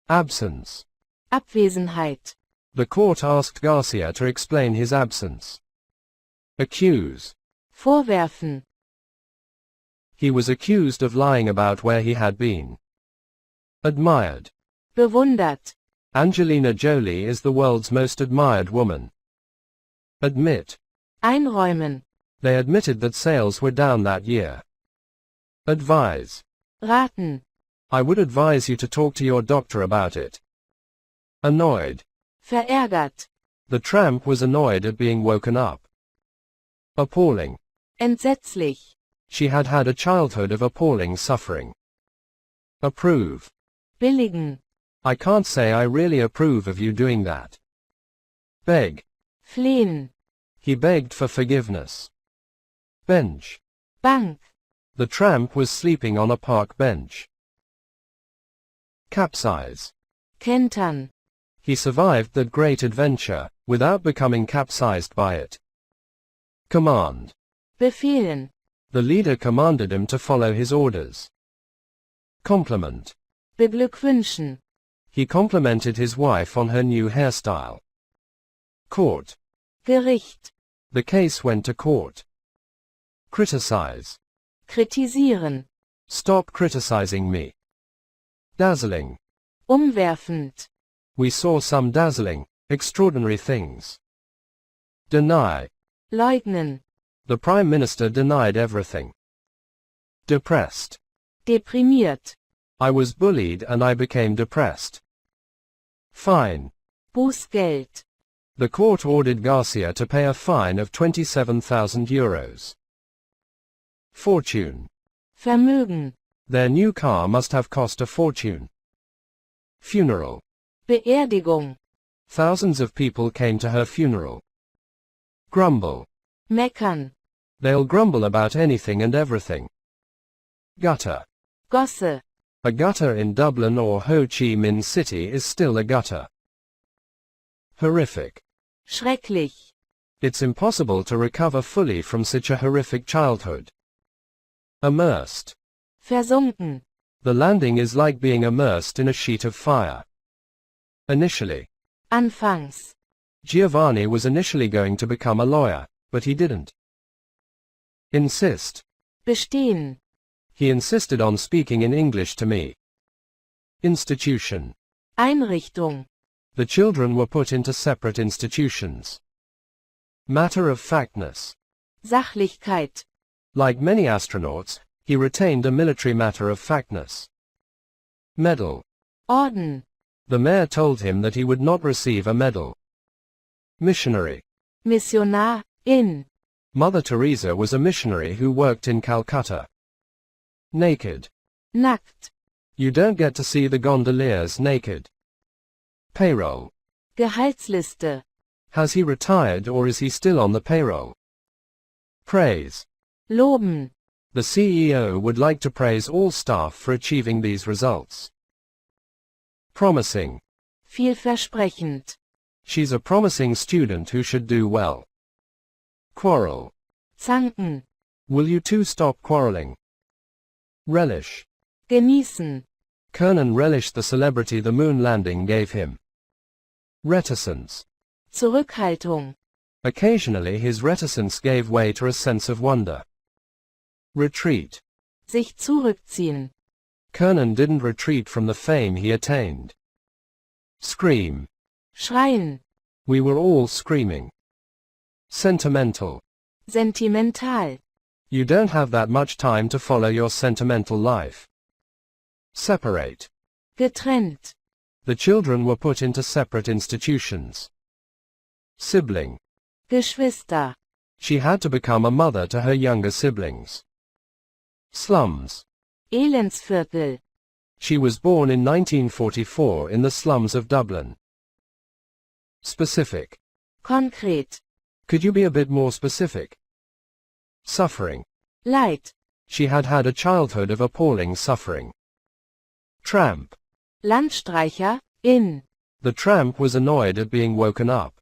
Absence. Abwesenheit. The court asked Garcia to explain his absence. Accuse. Vorwerfen. He was accused of lying about where he had been. Admired. Bewundert. Angelina Jolie is the world's most admired woman. Admit. Einräumen. They admitted that sales were down that year. Advise. Raten. I would advise you to talk to your doctor about it. Annoyed. Verärgert. The tramp was annoyed at being woken up. Appalling. Entsetzlich. She had had a childhood of appalling suffering. Approve. Billigen. I can't say I really approve of you doing that. Beg. Flehen. He begged for forgiveness. Bench. Bank. The tramp was sleeping on a park bench. Capsize. Kentern. He survived that great adventure, without becoming capsized by it. Command. Befehlen. The leader commanded him to follow his orders. Compliment. Beglückwünschen. He complimented his wife on her new hairstyle. Court. Gericht. The case went to court. Criticize. Kritisieren. Stop criticizing me. Dazzling. Umwerfend. We saw some dazzling, extraordinary things. Deny. Leugnen. The Prime Minister denied everything. Depressed. Deprimiert. I was bullied and I became depressed. Fine. Bußgeld. The court ordered Garcia to pay a fine of 27,000 euros. Fortune. Vermögen. Their new car must have cost a fortune. Funeral. Beerdigung. Thousands of people came to her funeral. Grumble. Meckern. They'll grumble about anything and everything. Gutter. Gosse. A gutter in Dublin or Ho Chi Minh City is still a gutter. Horrific. Schrecklich. It's impossible to recover fully from such a horrific childhood. Immersed. Versunken. The landing is like being immersed in a sheet of fire. Initially. Anfangs. Giovanni was initially going to become a lawyer, but he didn't. Insist. Bestehen. He insisted on speaking in English to me. Institution. Einrichtung. The children were put into separate institutions. Matter of factness. Sachlichkeit. Like many astronauts, he retained a military matter of factness. Medal. Orden. The mayor told him that he would not receive a medal. Missionary. Missionar. In. Mother Teresa was a missionary who worked in Calcutta. Naked. Nackt. You don't get to see the gondoliers naked. Payroll. Gehaltsliste. Has he retired or is he still on the payroll? Praise. Loben. The CEO would like to praise all staff for achieving these results. Promising. Vielversprechend. She's a promising student who should do well. Quarrel. Zanken. Will you two stop quarreling? Relish. Genießen. Kernan relished the celebrity the moon landing gave him. Reticence. Zurückhaltung. Occasionally his reticence gave way to a sense of wonder. Retreat. Sich zurückziehen. Kernan didn't retreat from the fame he attained. Scream. Schreien. We were all screaming. Sentimental. Sentimental. You don't have that much time to follow your sentimental life. Separate. Getrennt. The children were put into separate institutions. Sibling. Geschwister. She had to become a mother to her younger siblings. Slums. Elendsviertel. She was born in 1944 in the slums of Dublin. Specific. Konkret. Could you be a bit more specific? Suffering. Leid. She had had a childhood of appalling suffering. Tramp. Landstreicher. In. The tramp was annoyed at being woken up.